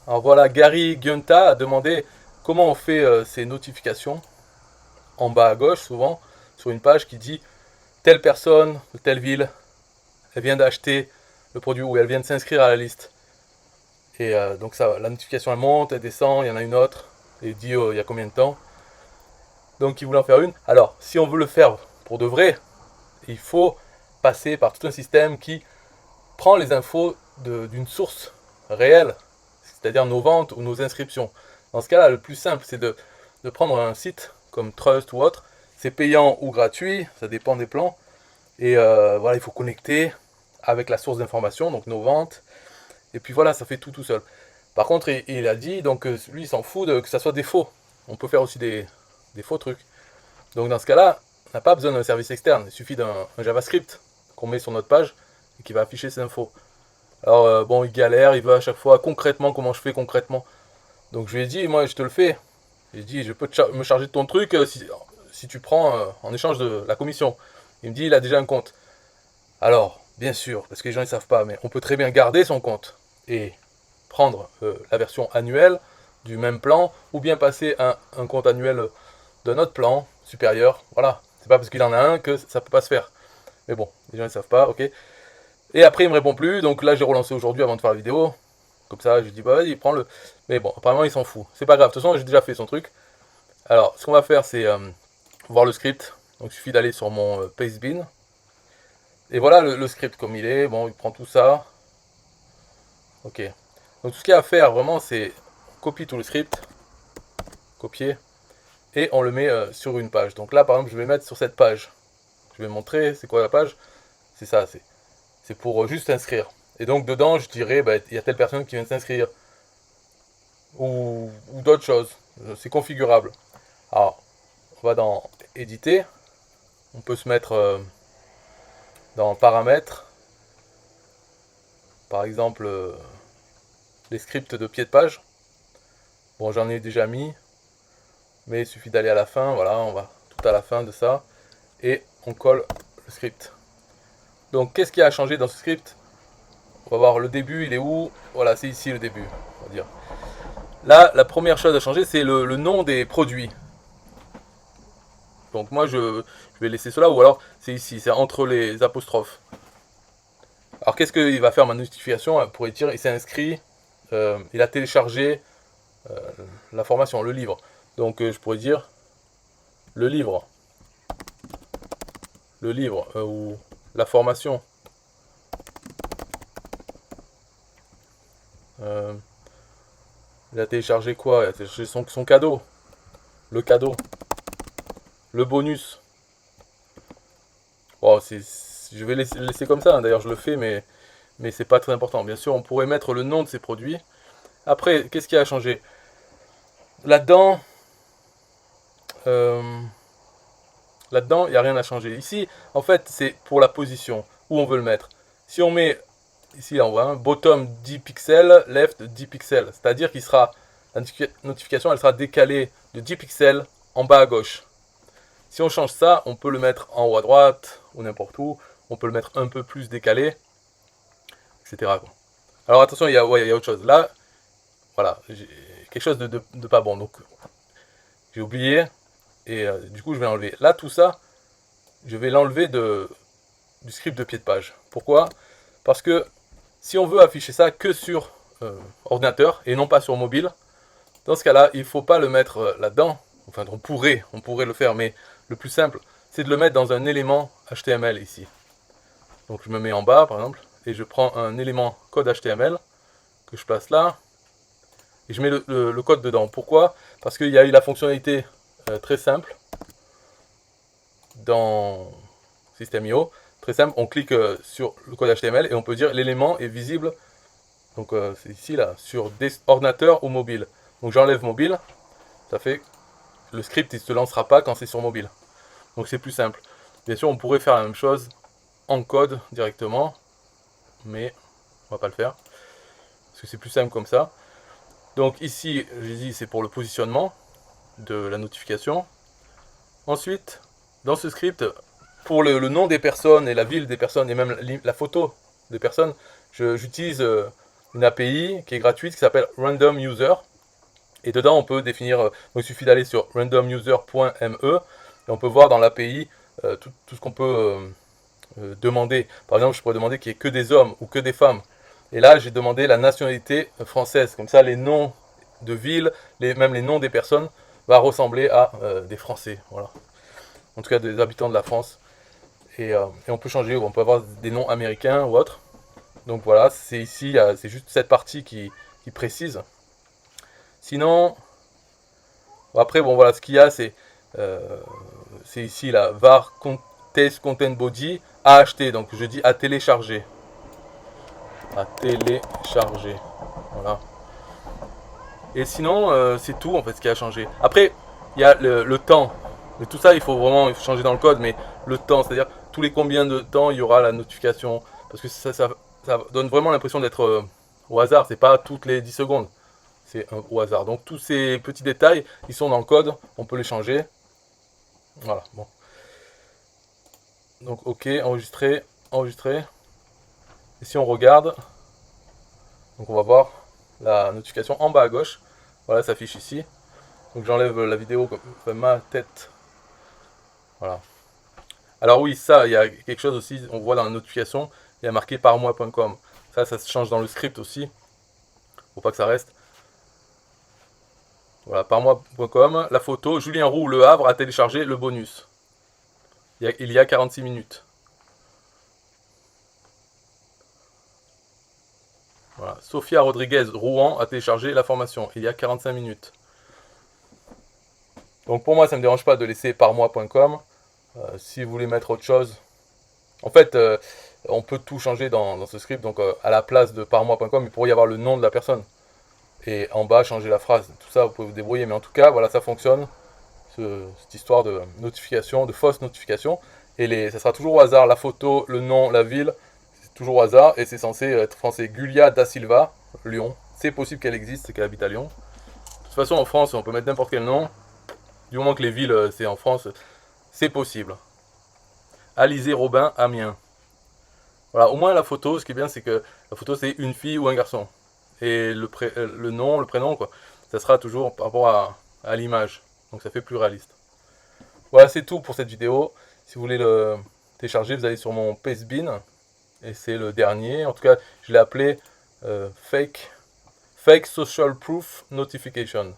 Alors voilà, Gary Gyunta a demandé comment on fait ces notifications en bas à gauche, souvent, sur une page qui dit telle personne de telle ville, elle vient d'acheter le produit ou elle vient de s'inscrire à la liste. Et donc ça, la notification elle monte, elle descend, il y en a une autre, et il dit il y a combien de temps. Donc il voulait en faire une. Alors, si on veut le faire pour de vrai, il faut passer par tout un système qui prend les infos d'une source réelle, c'est-à-dire nos ventes ou nos inscriptions. Dans ce cas-là, le plus simple, c'est de prendre un site comme Trust ou autre. C'est payant ou gratuit, ça dépend des plans. Et voilà, il faut connecter avec la source d'information, donc nos ventes. Et puis voilà, ça fait tout seul. Par contre, il a dit, donc lui, il s'en fout que ça soit des faux. On peut faire aussi des faux trucs. Donc dans ce cas-là, on n'a pas besoin d'un service externe. Il suffit d'un JavaScript qu'on met sur notre page et qui va afficher ces infos. Alors bon, il galère, il veut à chaque fois concrètement comment je fais concrètement. Donc je lui ai dit, moi je te le fais. J'ai dit, je peux me charger de ton truc si tu prends en échange de la commission. Il me dit, il a déjà un compte. Alors, bien sûr, parce que les gens ne savent pas, mais on peut très bien garder son compte et prendre la version annuelle du même plan ou bien passer un compte annuel d'un autre plan supérieur. Voilà, c'est pas parce qu'il en a un que ça peut pas se faire. Mais bon, les gens ne savent pas, ok. Et après, il me répond plus, donc là j'ai relancé aujourd'hui avant de faire la vidéo. Comme ça, je dis bah vas-y, prends-le. Mais bon, apparemment il s'en fout. C'est pas grave, de toute façon j'ai déjà fait son truc. Alors, ce qu'on va faire, c'est voir le script. Donc il suffit d'aller sur mon Pastebin. Et voilà le script comme il est. Bon, il prend tout ça. Ok. Donc tout ce qu'il y a à faire vraiment, c'est on copie tout le script, copier, et on le met sur une page. Donc là, par exemple, je vais mettre sur cette page. Je vais montrer, c'est quoi la page. C'est ça, c'est pour juste inscrire. Et donc dedans, je dirais, bah, il y a telle personne qui vient de s'inscrire. Ou d'autres choses. C'est configurable. Alors, on va dans éditer. On peut se mettre dans paramètres. Par exemple, les scripts de pied de page. Bon, j'en ai déjà mis. Mais il suffit d'aller à la fin. Voilà, on va tout à la fin de ça. Et on colle le script. Donc, qu'est-ce qui a changé dans ce script? On va voir le début, il est où? Voilà, c'est ici le début, on va dire. Là, la première chose à changer, c'est le nom des produits. Donc moi, je vais laisser cela, ou alors c'est ici, c'est entre les apostrophes. Alors qu'est-ce qu'il va faire ma notification? Pour dire, il s'est inscrit, il a téléchargé euh, la formation, le livre. Donc je pourrais dire le livre, ou la formation. Euh, il a téléchargé quoi? Il a téléchargé son cadeau, le cadeau, le bonus. Bon, je vais laisser comme ça, hein. D'ailleurs je le fais, mais c'est pas très important. Bien sûr, on pourrait mettre le nom de ces produits. Après, qu'est-ce qui a changé? Là-dedans, euh, là-dedans, il n'y a rien à changer. Ici, en fait, c'est pour la position, où on veut le mettre. Si on met, ici, là, on voit, bottom 10 pixels, left 10 pixels. C'est-à-dire qu'il sera, la notification, elle sera décalée de 10 pixels en bas à gauche. Si on change ça, on peut le mettre en haut à droite, ou n'importe où. On peut le mettre un peu plus décalé, etc. Alors attention, il y a autre chose. Là, voilà, j'ai quelque chose de pas bon. Donc, j'ai oublié, et du coup, je vais l'enlever. Là, tout ça, je vais l'enlever du script de pied de page. Pourquoi? Parce que si on veut afficher ça que sur ordinateur et non pas sur mobile, dans ce cas-là, il ne faut pas le mettre là-dedans. Enfin, on pourrait le faire, mais le plus simple, c'est de le mettre dans un élément HTML ici. Donc je me mets en bas, par exemple, et je prends un élément code HTML que je place là, et je mets le code dedans. Pourquoi? Parce qu'il y a eu la fonctionnalité très simple dans System.io. Très simple, on clique sur le code HTML et on peut dire l'élément est visible. Donc c'est ici là, sur des ordinateurs ou mobile. Donc j'enlève mobile, ça fait le script il ne se lancera pas quand c'est sur mobile. Donc c'est plus simple. Bien sûr, on pourrait faire la même chose en code directement, mais on va pas le faire parce que c'est plus simple comme ça. Donc ici, j'ai dit c'est pour le positionnement de la notification. Ensuite, dans ce script, pour le nom des personnes et la ville des personnes et même la photo des personnes, j'utilise une API qui est gratuite qui s'appelle Random User. Et dedans, on peut définir, donc il suffit d'aller sur randomuser.me et on peut voir dans l'API tout ce qu'on peut demander. Par exemple, je pourrais demander qu'il n'y ait que des hommes ou que des femmes. Et là, j'ai demandé la nationalité française. Comme ça, les noms de villes, même les noms des personnes, va ressembler à des Français. Voilà. En tout cas, des habitants de la France. Et on peut changer, on peut avoir des noms américains ou autres. Donc voilà, c'est ici, c'est juste cette partie qui précise. Sinon, après, bon voilà, ce qu'il y a, c'est ici la var test content body à acheter. Donc je dis à télécharger. À télécharger. Voilà. Et sinon, c'est tout en fait ce qui a changé. Après, il y a le temps. Mais tout ça, il faut vraiment changer dans le code, mais le temps, c'est-à-dire tous les combien de temps il y aura la notification. Parce que ça donne vraiment l'impression d'être au hasard, c'est pas toutes les 10 secondes. C'est au hasard. Donc tous ces petits détails, ils sont dans le code, on peut les changer. Voilà, bon. Donc ok, enregistrer, enregistrer. Et si on regarde, donc on va voir la notification en bas à gauche. Voilà, ça s'affiche ici. Donc j'enlève la vidéo comme ma tête. Voilà. Alors oui, ça, il y a quelque chose aussi, on voit dans la notification, il y a marqué parmois.com. Ça se change dans le script aussi. Faut pas que ça reste. Voilà, parmois.com. La photo, Julien Roux, Le Havre, a téléchargé le bonus. Il y a 46 minutes. Voilà. Sophia Rodriguez, Rouen, a téléchargé la formation. Il y a 45 minutes. Donc pour moi, ça ne me dérange pas de laisser parmois.com. Si vous voulez mettre autre chose, en fait, on peut tout changer dans ce script. Donc à la place de parmois.com, il pourrait y avoir le nom de la personne. Et en bas, changer la phrase. Tout ça, vous pouvez vous débrouiller. Mais en tout cas, voilà, ça fonctionne. Cette histoire de notification, de fausse notification. Et ça sera toujours au hasard. La photo, le nom, la ville, c'est toujours au hasard. Et c'est censé être français. Gulia da Silva, Lyon. C'est possible qu'elle existe et qu'elle habite à Lyon. De toute façon, en France, on peut mettre n'importe quel nom. Du moment que les villes, c'est en France, c'est possible. Alizé Robin, Amiens. Voilà, au moins la photo, ce qui est bien, c'est que la photo, c'est une fille ou un garçon. Et le nom, le prénom, quoi, ça sera toujours par rapport à l'image. Donc ça fait plus réaliste. Voilà, c'est tout pour cette vidéo. Si vous voulez le télécharger, vous allez sur mon Pastebin. Et c'est le dernier. En tout cas, je l'ai appelé Fake Social Proof Notification.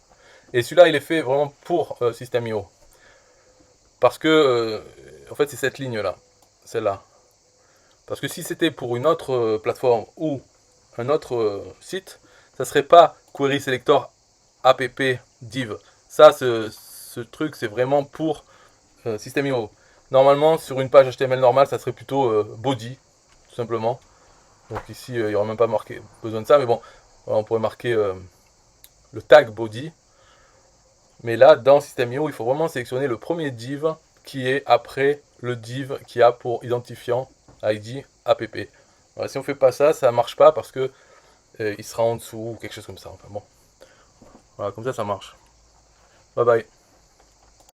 Et celui-là, il est fait vraiment pour System.io. Parce que, en fait, c'est cette ligne-là. Celle-là. Parce que si c'était pour une autre plateforme ou un autre site, ça serait pas Query Selector app div. Ça, ce truc, c'est vraiment pour System.io. Normalement, sur une page HTML normale, ça serait plutôt body, tout simplement. Donc ici, il n'y aurait même pas besoin de ça, mais bon, on pourrait marquer le tag body. Mais là, dans System.io, il faut vraiment sélectionner le premier div qui est après le div qui a pour identifiant ID app. Voilà, si on ne fait pas ça, ça ne marche pas parce que il sera en dessous ou quelque chose comme ça. Enfin bon, voilà, comme ça marche. Bye bye.